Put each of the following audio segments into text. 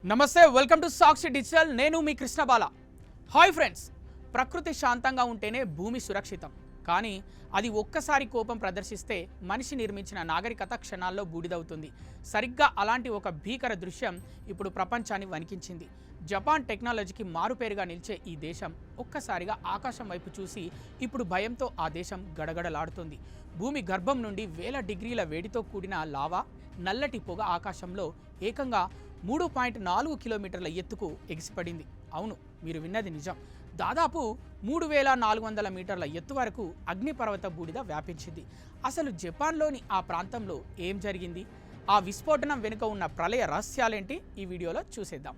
నమస్తే, welcome to Sakshi digital. నేను మీ కృష్ణబాల. Hi friends, ప్రకృతి శాంతంగా ఉంటేనే భూమి సురక్షితం. కానీ అది ఒక్కసారి కోపం ప్రదర్శిస్తే మనిషి నిర్మించిన నాగరికత క్షణాల్లో బూడిదవుతుంది. సరిగ్గా అలాంటి ఒక భీకర దృశ్యం ఇప్పుడు ప్రపంచాన్ని వణికించింది. జపాన్ టెక్నాలజీకి మారుపేరుగా నిలిచే ఈ దేశం ఒక్కసారిగా ఆకాశం వైపు చూసి ఇప్పుడు భయంతో ఆ దేశం గడగడలాడుతుంది. భూమి గర్భం నుండి వేల డిగ్రీల వేడితో కూడిన లావా, నల్లటి పొగ ఆకాశంలో ఏకంగా 3.4 కిలోమీటర్ల ఎత్తుకు ఎగిసిపడింది. అవును, మీరు విన్నది నిజం. దాదాపు 3400 మీటర్ల ఎత్తు వరకు అగ్నిపర్వత బూడిద వ్యాపించింది. అసలు జపాన్లోని ఆ ప్రాంతంలో ఏం జరిగింది? ఆ విస్ఫోటనం వెనుక ఉన్న ప్రళయ రహస్యాలేంటి? ఈ వీడియోలో చూసేద్దాం.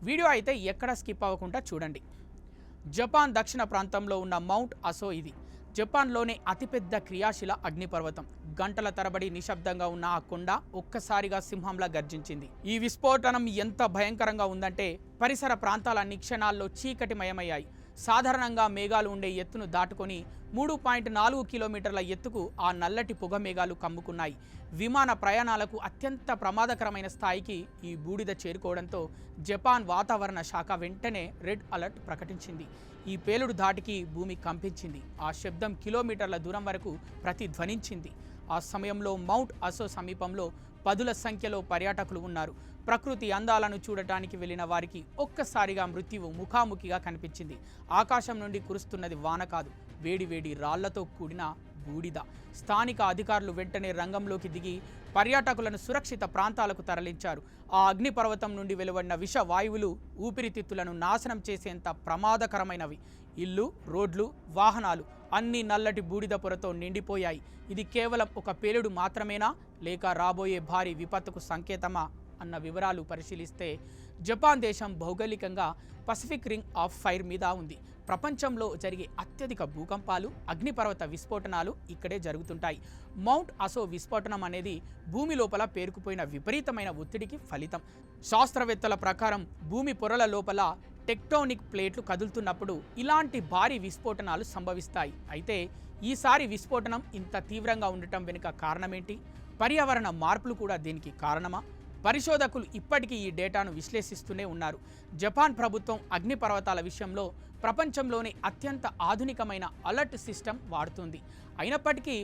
వీడియో అయితే ఎక్కడ స్కిప్ అవ్వకుండా చూడండి. జపాన్ దక్షిణ ప్రాంతంలో ఉన్న మౌంట్ అసో ఇది. జపాన్లోనే అతిపెద్ద క్రియాశీల అగ్నిపర్వతం. గంటల తరబడి నిశ్శబ్దంగా ఉన్న ఆ కొండ ఒక్కసారిగా సింహంలా గర్జించింది. ఈ విస్ఫోటనం ఎంత భయంకరంగా ఉందంటే పరిసర ప్రాంతాలన్నీ క్షణాల్లో చీకటిమయమయ్యాయి. సాధారణంగా మేఘాలు ఉండే ఎత్తును దాటుకొని 3.4 కిలోమీటర్ల ఎత్తుకు ఆ నల్లటి పొగ మేఘాలు కమ్ముకున్నాయి. విమాన ప్రయాణాలకు అత్యంత ప్రమాదకరమైన స్థాయికి ఈ బూడిద చేరుకోవడంతో జపాన్ వాతావరణ శాఖ వెంటనే రెడ్ అలర్ట్ ప్రకటించింది. ఈ పేలుడు ధాటికి భూమి కంపించింది. ఆ శబ్దం కిలోమీటర్ల దూరం వరకు ప్రతిధ్వనించింది. ఆ సమయంలో మౌంట్ అసో సమీపంలో పదుల సంఖ్యలో పర్యాటకులు ఉన్నారు. ప్రకృతి అందాలను చూడటానికి వెళ్ళిన వారికి ఒక్కసారిగా మృత్యువు ముఖాముఖిగా కనిపించింది. ఆకాశం నుండి కురుస్తున్నది వాన కాదు, వేడివేడి రాళ్లతో కూడిన బూడిద. స్థానిక అధికారులు వెంటనే రంగంలోకి దిగి పర్యాటకులను సురక్షిత ప్రాంతాలకు తరలించారు. ఆ అగ్నిపర్వతం నుండి వెలువడిన విష వాయువులు ఊపిరితిత్తులను నాశనం చేసేంత ప్రమాదకరమైనవి. ఇల్లు, రోడ్లు, వాహనాలు అన్నీ నల్లటి బూడిద పొరతో నిండిపోయాయి. ఇది కేవలం ఒక పేలుడు మాత్రమేనా, లేక రాబోయే భారీ విపత్తుకు సంకేతమా అన్న వివరాలు పరిశీలిస్తే జపాన్ దేశం భౌగోళికంగా పసిఫిక్ రింగ్ ఆఫ్ ఫైర్ మీద ఉంది. ప్రపంచంలో జరిగే అత్యధిక భూకంపాలు, అగ్నిపర్వత విస్ఫోటనాలు ఇక్కడే జరుగుతుంటాయి. మౌంట్ అసో విస్ఫోటనం అనేది భూమి లోపల పేరుకుపోయిన విపరీతమైన ఒత్తిడికి ఫలితం. శాస్త్రవేత్తల ప్రకారం భూమి పొరల లోపల టెక్టోనిక్ ప్లేట్లు కదులుతున్నప్పుడు ఇలాంటి భారీ విస్ఫోటనాలు సంభవిస్తాయి. అయితే ఈసారి విస్ఫోటనం ఇంత తీవ్రంగా ఉండటం వెనుక కారణమేంటి? పర్యావరణ మార్పులు కూడా దీనికి కారణమా? పరిశోధకులు ఇప్పటికీ ఈ డేటాను విశ్లేషిస్తూనే ఉన్నారు. జపాన్ ప్రభుత్వం అగ్నిపర్వతాల విషయంలో ప్రపంచంలోనే అత్యంత ఆధునికమైన అలర్ట్ సిస్టమ్ వాడుతుంది. అయినప్పటికీ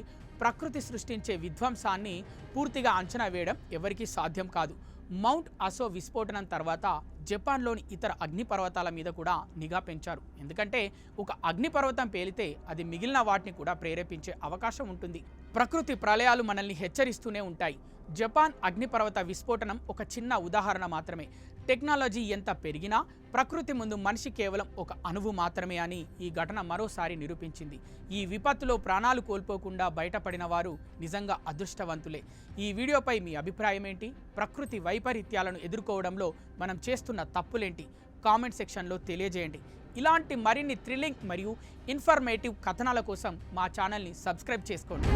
ప్రకృతి సృష్టించే విధ్వంసాన్ని పూర్తిగా అంచనా వేయడం ఎవరికీ సాధ్యం కాదు. మౌంట్ అసో విస్ఫోటనం తర్వాత జపాన్లోని ఇతర అగ్నిపర్వతాల మీద కూడా నిఘా పెంచారు. ఎందుకంటే ఒక అగ్నిపర్వతం పేలితే అది మిగిలిన వాటిని కూడా ప్రేరేపించే అవకాశం ఉంటుంది. ప్రకృతి ప్రళయాలు మనల్ని హెచ్చరిస్తూనే ఉంటాయి. జపాన్ అగ్నిపర్వత విస్ఫోటనం ఒక చిన్న ఉదాహరణ మాత్రమే. టెక్నాలజీ ఎంత పెరిగినా ప్రకృతి ముందు మనిషి కేవలం ఒక అణువు మాత్రమే అని ఈ ఘటన మరోసారి నిరూపించింది. ఈ విపత్తులో ప్రాణాలు కోల్పోకుండా బయటపడిన వారు నిజంగా అదృష్టవంతులే. ఈ వీడియోపై మీ అభిప్రాయం ఏంటి? ప్రకృతి వైపరీత్యాలను ఎదుర్కోవడంలో మనం చేస్తున్న తప్పులేంటి? కామెంట్ సెక్షన్లో తెలియజేయండి. ఇలాంటి మరిన్ని థ్రిల్లింగ్ మరియు ఇన్ఫర్మేటివ్ కథనాల కోసం మా ఛానల్ని సబ్స్క్రైబ్ చేసుకోండి.